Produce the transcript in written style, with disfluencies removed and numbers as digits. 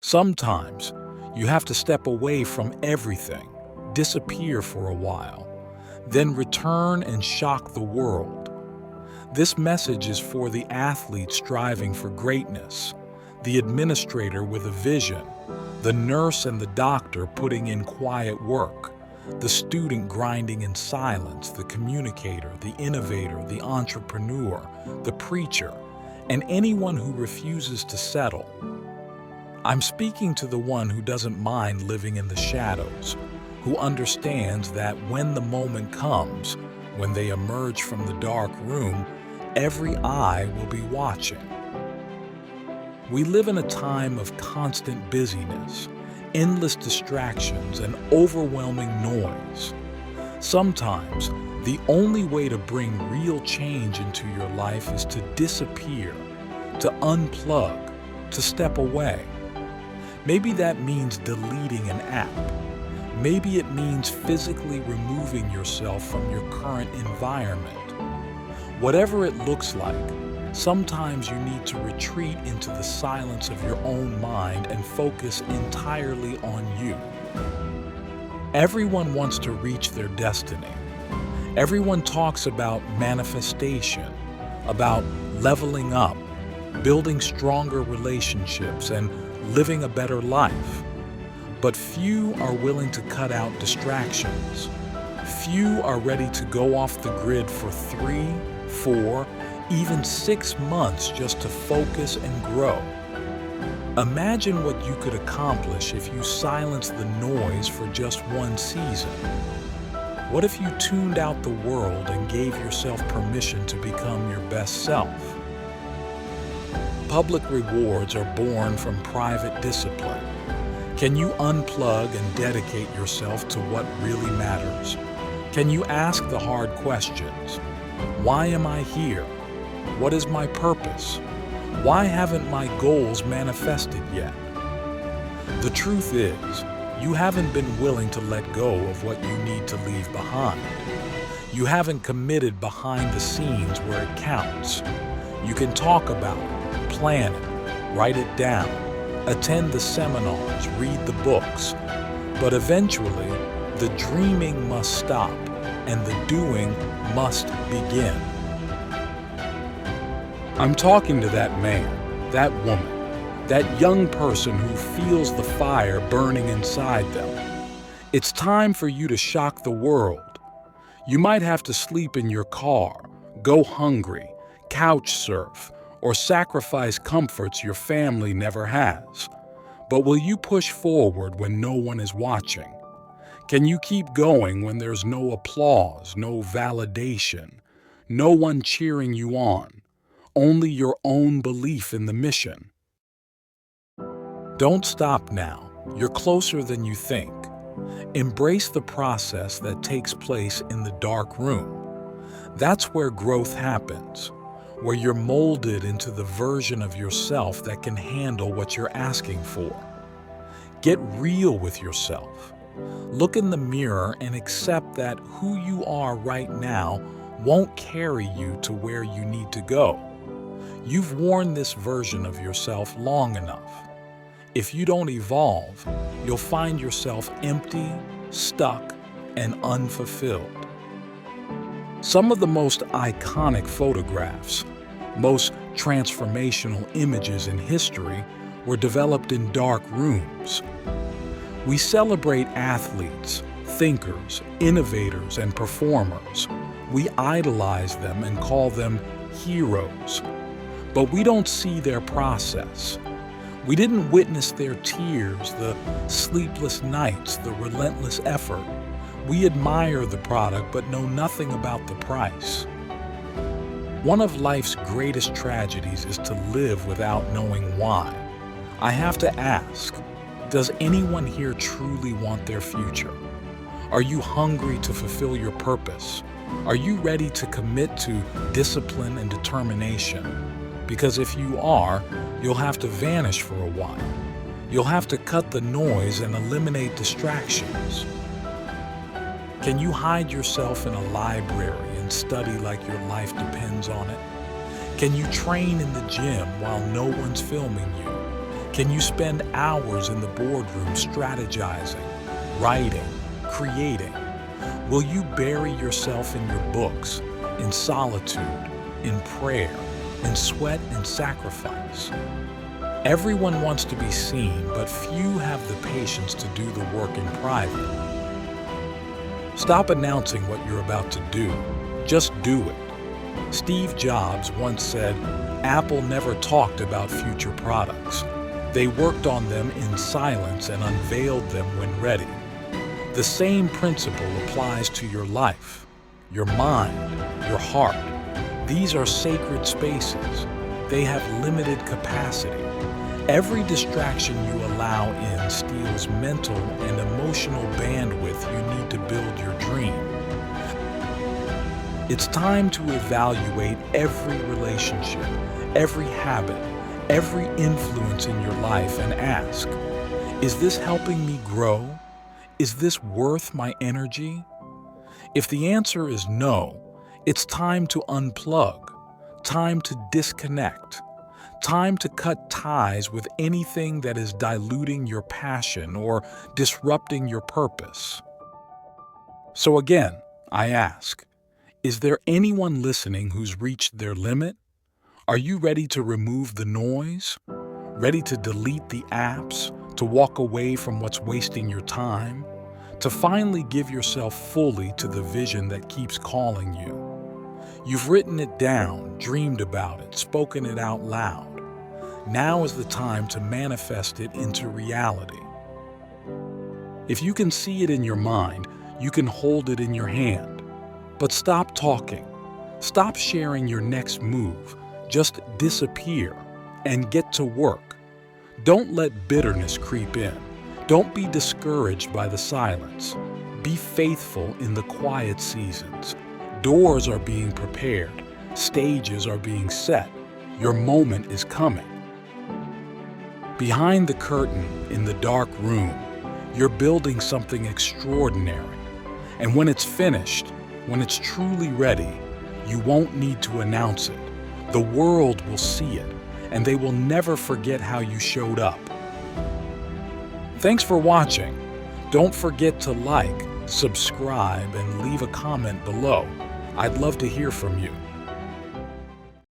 Sometimes you have to step away from everything, disappear for a while, then return and shock the world. This message is for the athlete striving for greatness, the administrator with a vision, the nurse and the doctor putting in quiet work, the student grinding in silence, the communicator, the innovator, the entrepreneur, the preacher, and anyone who refuses to settle. I'm speaking to the one who doesn't mind living in the shadows, who understands that when the moment comes, when they emerge from the dark room, every eye will be watching. We live in a time of constant busyness, endless distractions, and overwhelming noise. Sometimes, the only way to bring real change into your life is to disappear, to unplug, to step away. Maybe that means deleting an app. Maybe it means physically removing yourself from your current environment. Whatever it looks like, sometimes you need to retreat into the silence of your own mind and focus entirely on you. Everyone wants to reach their destiny. Everyone talks about manifestation, about leveling up, building stronger relationships, and living a better life. But few are willing to cut out distractions. Few are ready to go off the grid for 3, 4, even 6 months just to focus and grow. Imagine what you could accomplish if you silenced the noise for just one season. What if you tuned out the world and gave yourself permission to become your best self? Public rewards are born from private discipline. Can you unplug and dedicate yourself to what really matters? Can you ask the hard questions? Why am I here? What is my purpose? Why haven't my goals manifested yet? The truth is, you haven't been willing to let go of what you need to leave behind. You haven't committed behind the scenes where it counts. You can talk about it, plan it, write it down, attend the seminars, read the books, but eventually the dreaming must stop and the doing must begin. I'm talking to that man, that woman, that young person who feels the fire burning inside them. It's time for you to shock the world. You might have to sleep in your car, go hungry, couch surf, or sacrifice comforts your family never has. But will you push forward when no one is watching? Can you keep going when there's no applause, no validation, no one cheering you on, only your own belief in the mission? Don't stop now. You're closer than you think. Embrace the process that takes place in the dark room. That's where growth happens, where you're molded into the version of yourself that can handle what you're asking for. Get real with yourself. Look in the mirror and accept that who you are right now won't carry you to where you need to go. You've worn this version of yourself long enough. If you don't evolve, you'll find yourself empty, stuck, and unfulfilled. Some of the most iconic photographs, most transformational images in history were developed in dark rooms. We celebrate athletes, thinkers, innovators, and performers. We idolize them and call them heroes. But we don't see their process. We didn't witness their tears, the sleepless nights, the relentless effort. We admire the product but know nothing about the price. One of life's greatest tragedies is to live without knowing why. I have to ask, does anyone here truly want their future? Are you hungry to fulfill your purpose? Are you ready to commit to discipline and determination? Because if you are, you'll have to vanish for a while. You'll have to cut the noise and eliminate distractions. Can you hide yourself in a library and study like your life depends on it? Can you train in the gym while no one's filming you? Can you spend hours in the boardroom strategizing, writing, creating? Will you bury yourself in your books, in solitude, in prayer, in sweat and sacrifice? Everyone wants to be seen, but few have the patience to do the work in private. Stop announcing what you're about to do. Just do it. Steve Jobs once said, "Apple never talked about future products. They worked on them in silence and unveiled them when ready." The same principle applies to your life, your mind, your heart. These are sacred spaces. They have limited capacity. Every distraction you allow in steals mental and emotional bandwidth you need to build your dream. It's time to evaluate every relationship, every habit, every influence in your life and ask, is this helping me grow? Is this worth my energy? If the answer is no, it's time to unplug, time to disconnect, time to cut ties with anything that is diluting your passion or disrupting your purpose. So again, I ask, is there anyone listening who's reached their limit? Are you ready to remove the noise? Ready to delete the apps? To walk away from what's wasting your time? To finally give yourself fully to the vision that keeps calling you? You've written it down, dreamed about it, spoken it out loud. Now is the time to manifest it into reality. If you can see it in your mind, you can hold it in your hand. But stop talking. Stop sharing your next move. Just disappear and get to work. Don't let bitterness creep in. Don't be discouraged by the silence. Be faithful in the quiet seasons. Doors are being prepared. Stages are being set. Your moment is coming. Behind the curtain, in the dark room, you're building something extraordinary. And when it's finished, when it's truly ready, you won't need to announce it. The world will see it, and they will never forget how you showed up. Thanks for watching. Don't forget to like, subscribe, and leave a comment below. I'd love to hear from you.